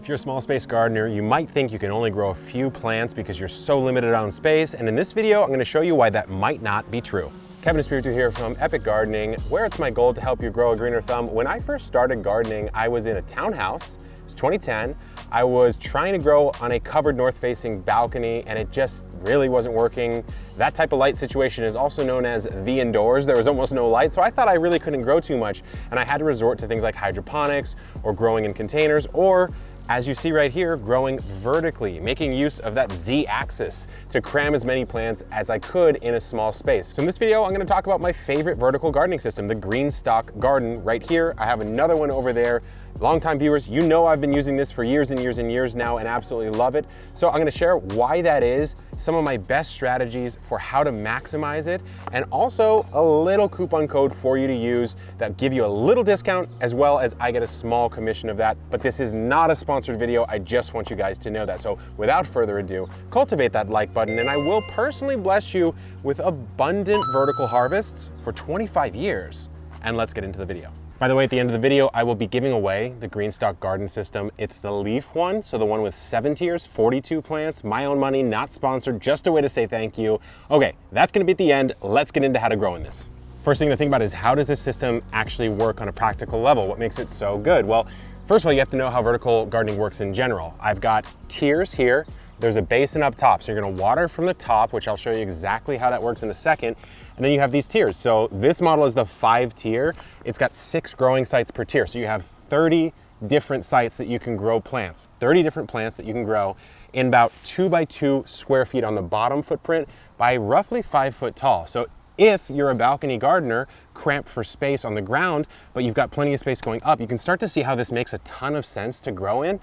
If you're a small space gardener, you might think you can only grow a few plants because you're so limited on space, and in this video, I'm going to show you why that might not be true. Kevin Espiritu here from Epic Gardening, where it's my goal to help you grow a greener thumb. When I first started gardening, I was in a townhouse. It's 2010. I was trying to grow on a covered north-facing balcony, and it just really wasn't working. That type of light situation is also known as the indoors. There was almost no light, so I thought I really couldn't grow too much, and I had to resort to things like hydroponics or growing in containers, or as you see right here, growing vertically, making use of that Z-axis to cram as many plants as I could in a small space. So in this video, I'm gonna talk about my favorite vertical gardening system, the GreenStalk garden right here. I have another one over there. Longtime viewers, you know I've been using this for years and years and years now and absolutely love it. So I'm gonna share why that is, some of my best strategies for how to maximize it, and also a little coupon code for you to use that give you a little discount, as well as I get a small commission of that. But this is not a sponsored video. I just want you guys to know that. So without further ado, cultivate that like button, and I will personally bless you with abundant vertical harvests for 25 years. And let's get into the video. By the way, at the end of the video, I will be giving away the GreenStalk garden system. It's the leaf one, so the one with 7 tiers, 42 plants, my own money, not sponsored, just a way to say thank you. Okay, that's gonna be at the end. Let's get into how to grow in this. First thing to think about is, how does this system actually work on a practical level? What makes it so good? Well, first of all, you have to know how vertical gardening works in general. I've got tiers here. There's a basin up top, so you're gonna water from the top, which I'll show you exactly how that works in a second. And then you have these tiers. So this model is the 5-tier. It's got 6 growing sites per tier. So you have 30 different sites that you can grow plants, 30 different plants that you can grow in about 2 by 2 square feet on the bottom footprint by roughly 5 foot tall. So if you're a balcony gardener, cramped for space on the ground, but you've got plenty of space going up, you can start to see how this makes a ton of sense to grow in.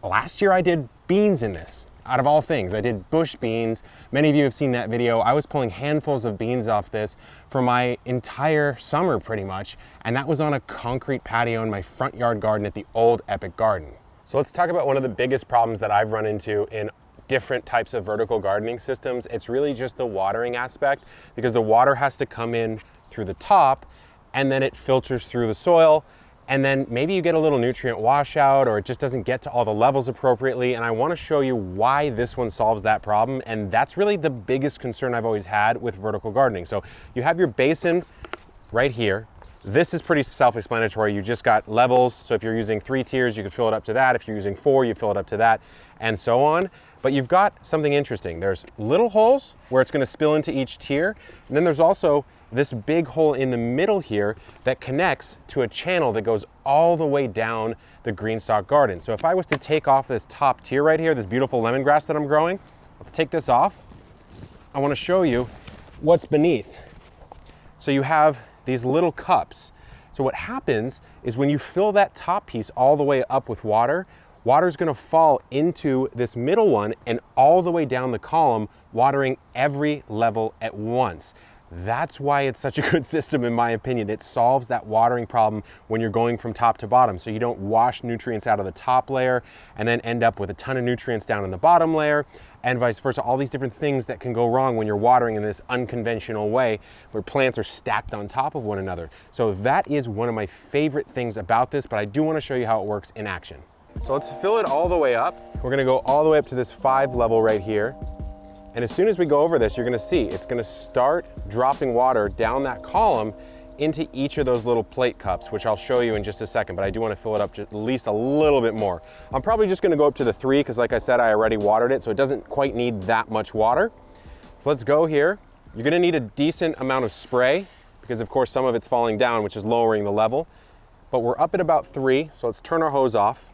Last year I did beans in this. Out of all things, I did bush beans. Many of you have seen that video. I was pulling handfuls of beans off this for my entire summer pretty much, and that was on a concrete patio in my front yard garden at the old Epic Garden. So let's talk about one of the biggest problems that I've run into in different types of vertical gardening systems. It's really just the watering aspect, because the water has to come in through the top and then it filters through the soil. And then maybe you get a little nutrient washout, or it just doesn't get to all the levels appropriately. And I want to show you why this one solves that problem. And that's really the biggest concern I've always had with vertical gardening. So you have your basin right here. This is pretty self-explanatory. You just got levels. So if you're using 3 tiers, you can fill it up to that. If you're using 4, you fill it up to that, and so on. But you've got something interesting. There's little holes where it's going to spill into each tier. And then there's also this big hole in the middle here that connects to a channel that goes all the way down the GreenStalk garden. So if I was to take off this top tier right here, this beautiful lemongrass that I'm growing, let's take this off. I want to show you what's beneath. So you have these little cups. So what happens is, when you fill that top piece all the way up with water, water's going to fall into this middle one and all the way down the column, watering every level at once. That's why it's such a good system, in my opinion. It solves that watering problem when you're going from top to bottom, so you don't wash nutrients out of the top layer and then end up with a ton of nutrients down in the bottom layer, and vice versa. All these different things that can go wrong when you're watering in this unconventional way, where plants are stacked on top of one another. So that is one of my favorite things about this, but I do want to show you how it works in action. So let's fill it all the way up. We're gonna go all the way up to this 5 level right here. And as soon as we go over this, you're gonna see it's gonna start dropping water down that column into each of those little plate cups, which I'll show you in just a second, but I do wanna fill it up just at least a little bit more. I'm probably just gonna go up to the 3, because like I said, I already watered it, so it doesn't quite need that much water. So let's go here. You're gonna need a decent amount of spray, because of course some of it's falling down, which is lowering the level. But we're up at about 3, so let's turn our hose off.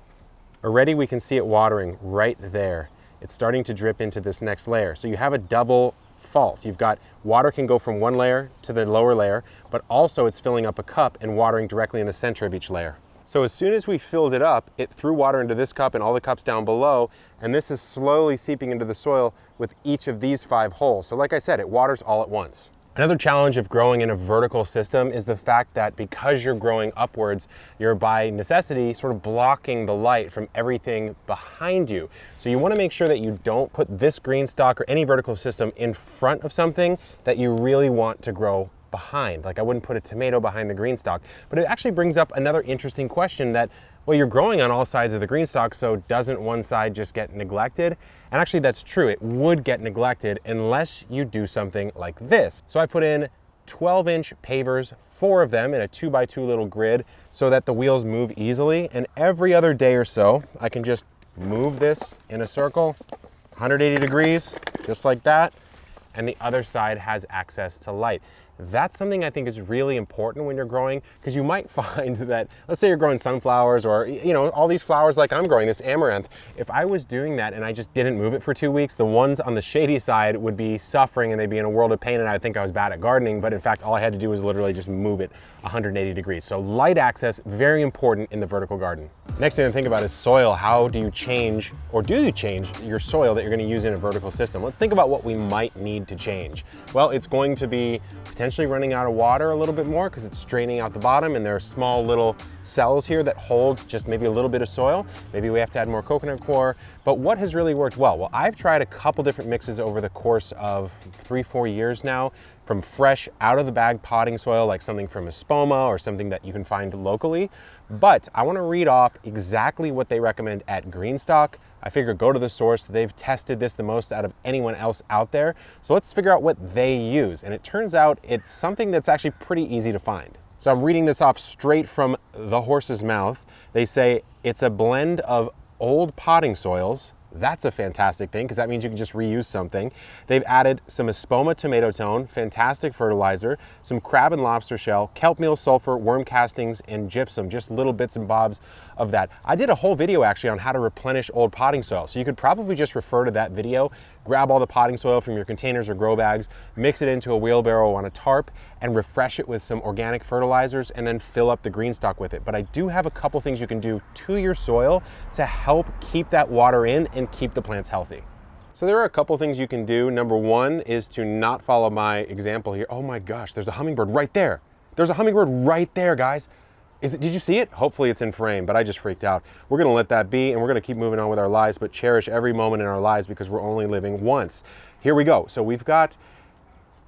Already we can see it watering right there. It's starting to drip into this next layer. So you have a double fault. You've got water can go from one layer to the lower layer, but also it's filling up a cup and watering directly in the center of each layer. So as soon as we filled it up, it threw water into this cup and all the cups down below, and this is slowly seeping into the soil with each of these 5 holes. So like I said, it waters all at once. Another challenge of growing in a vertical system is the fact that because you're growing upwards, you're by necessity sort of blocking the light from everything behind you. So you want to make sure that you don't put this GreenStalk or any vertical system in front of something that you really want to grow behind. Like I wouldn't put a tomato behind the GreenStalk. But it actually brings up another interesting question that Well, you're growing on all sides of the GreenStalk, so doesn't one side just get neglected? And actually that's true, it would get neglected unless you do something like this. So I put in 12-inch pavers, 4 of them in a 2x2 little grid so that the wheels move easily. And every other day or so, I can just move this in a circle, 180 degrees, just like that. And the other side has access to light. That's something I think is really important when you're growing, because you might find that, let's say you're growing sunflowers or, you know, all these flowers like I'm growing, this amaranth. If I was doing that and I just didn't move it for 2 weeks, the ones on the shady side would be suffering and they'd be in a world of pain, and I would think I was bad at gardening, but in fact, all I had to do was literally just move it 180 degrees. So light access, very important in the vertical garden. Next thing to think about is soil. How do you change, or do you change your soil that you're going to use in a vertical system? Let's think about what we might need to change. Well, it's going to be potentially running out of water a little bit more because it's draining out the bottom, and there are small little cells here that hold just maybe a little bit of soil. Maybe we have to add more coconut coir. But what has really worked well? Well, I've tried a couple different mixes over the course of 3-4 years now, from fresh out of the bag potting soil, like something from Espoma or something that you can find locally. But I want to read off exactly what they recommend at GreenStalk. I figure go to the source. They've tested this the most out of anyone else out there. So let's figure out what they use. And it turns out it's something that's actually pretty easy to find. So I'm reading this off straight from the horse's mouth. They say it's a blend of old potting soils. That's a fantastic thing because that means you can just reuse something. They've added some Espoma tomato tone, fantastic fertilizer, some crab and lobster shell, kelp meal, sulfur, worm castings, and gypsum, just little bits and bobs of that. I did a whole video actually on how to replenish old potting soil. So you could probably just refer to that video, grab all the potting soil from your containers or grow bags, mix it into a wheelbarrow on a tarp, and refresh it with some organic fertilizers, and then fill up the GreenStalk with it. But I do have a couple things you can do to your soil to help keep that water in and keep the plants healthy. So there are a couple things you can do. Number one is to not follow my example here. Oh my gosh, there's a hummingbird right there. There's a hummingbird right there, guys. Did you see it? Hopefully it's in frame, but I just freaked out. We're gonna let that be, and we're gonna keep moving on with our lives, but cherish every moment in our lives because we're only living once. Here we go. So we've got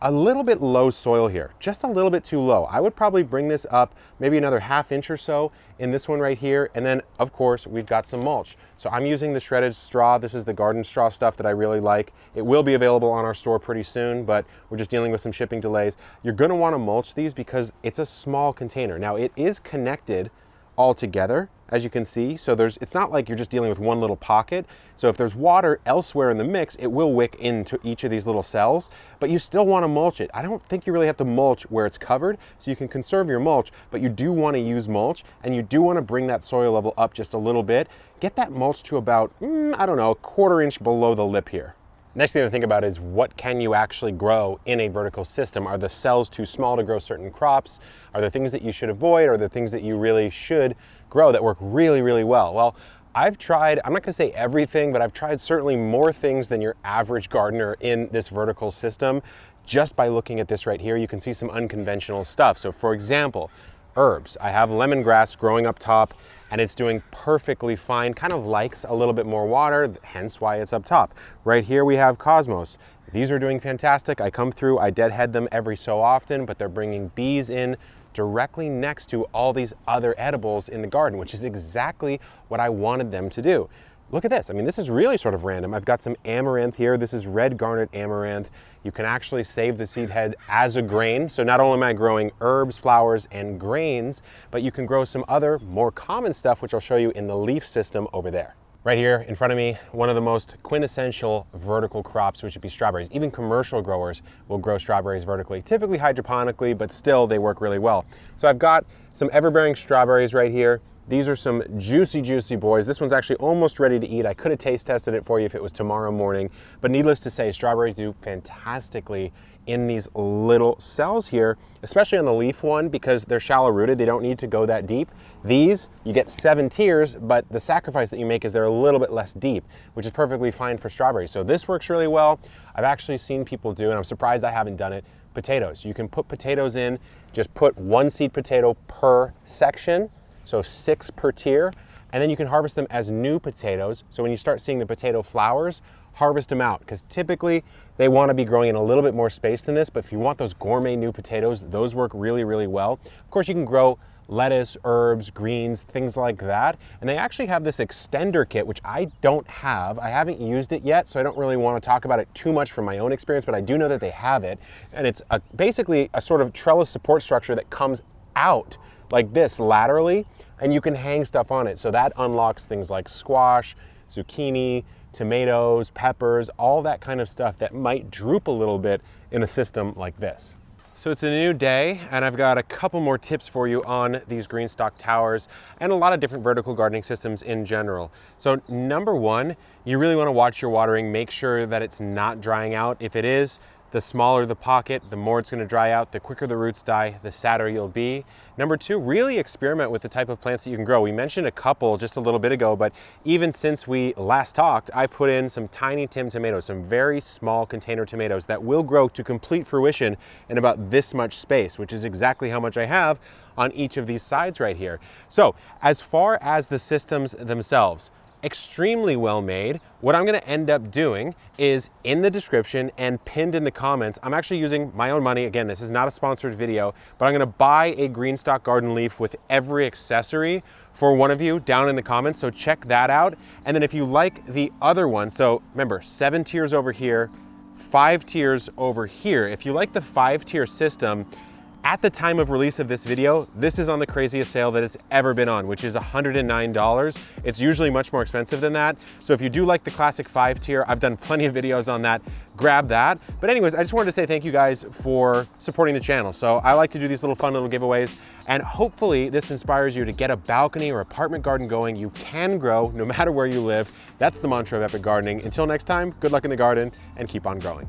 a little bit low soil here, just a little bit too low. I would probably bring this up maybe another 1/2 inch or so in this one right here. And then of course we've got some mulch. So I'm using the shredded straw. This is the garden straw stuff that I really like. It will be available on our store pretty soon, but we're just dealing with some shipping delays. You're gonna wanna mulch these because it's a small container. Now it is connected all together, as you can see. So it's not like you're just dealing with one little pocket. So if there's water elsewhere in the mix, it will wick into each of these little cells, but you still want to mulch it. I don't think you really have to mulch where it's covered, so you can conserve your mulch, but you do want to use mulch, and you do want to bring that soil level up just a little bit. Get that mulch to about, I don't know, 1/4 inch below the lip here. Next thing to think about is what can you actually grow in a vertical system? Are the cells too small to grow certain crops? Are there things that you should avoid? Or the things that you really should grow that work really, really well? Well, I've tried, I'm not gonna say everything, but I've tried certainly more things than your average gardener in this vertical system. Just by looking at this right here, you can see some unconventional stuff. So for example, herbs. I have lemongrass growing up top, and it's doing perfectly fine, kind of likes a little bit more water, hence why it's up top. Right here we have cosmos. These are doing fantastic. I come through, I deadhead them every so often, but they're bringing bees in directly next to all these other edibles in the garden, which is exactly what I wanted them to do. Look at this. I mean, this is really sort of random. I've got some amaranth here. This is red garnet amaranth. You can actually save the seed head as a grain. So not only am I growing herbs, flowers, and grains, but you can grow some other more common stuff, which I'll show you in the leaf system over there. Right here in front of me, one of the most quintessential vertical crops, which would be strawberries. Even commercial growers will grow strawberries vertically, typically hydroponically, but still they work really well. So I've got some everbearing strawberries right here. These are some juicy, juicy boys. This one's actually almost ready to eat. I could have taste tested it for you if it was tomorrow morning, but needless to say, strawberries do fantastically in these little cells here, especially on the leaf one because they're shallow rooted. They don't need to go that deep. These, you get 7 tiers, but the sacrifice that you make is they're a little bit less deep, which is perfectly fine for strawberries. So this works really well. I've actually seen people do, and I'm surprised I haven't done it, potatoes. You can put potatoes in, just put 1 seed potato per section, so 6 per tier, and then you can harvest them as new potatoes. So when you start seeing the potato flowers, harvest them out, because typically they want to be growing in a little bit more space than this, but if you want those gourmet new potatoes, those work really, really well. Of course, you can grow lettuce, herbs, greens, things like that. And they actually have this extender kit, which I don't have. I haven't used it yet, so I don't really want to talk about it too much from my own experience, but I do know that they have it. And it's basically a sort of trellis support structure that comes out like this laterally, and you can hang stuff on it. So that unlocks things like squash, zucchini, tomatoes, peppers, all that kind of stuff that might droop a little bit in a system like this. So it's a new day, and I've got a couple more tips for you on these GreenStalk towers and a lot of different vertical gardening systems in general. So number one, you really want to watch your watering, make sure that it's not drying out. If it is, the smaller the pocket, the more it's going to dry out, the quicker the roots die, the sadder you'll be. Number two, really experiment with the type of plants that you can grow. We mentioned a couple just a little bit ago, but even since we last talked, I put in some tiny Tim tomatoes, some very small container tomatoes that will grow to complete fruition in about this much space, which is exactly how much I have on each of these sides right here. So as far as the systems themselves, extremely well made. What I'm going to end up doing is in the description and pinned in the comments, I'm actually using my own money. Again, this is not a sponsored video, but I'm going to buy a GreenStalk garden leaf with every accessory for one of you down in the comments. So check that out. And then if you like the other one, so remember 7 tiers over here, 5 tiers over here. If you like the 5-tier system, at the time of release of this video, this is on the craziest sale that it's ever been on, which is $109. It's usually much more expensive than that. So if you do like the classic 5-tier, I've done plenty of videos on that, grab that. But anyways, I just wanted to say thank you guys for supporting the channel. So I like to do these little fun little giveaways, and hopefully this inspires you to get a balcony or apartment garden going. You can grow no matter where you live. That's the mantra of Epic Gardening. Until next time, good luck in the garden and keep on growing.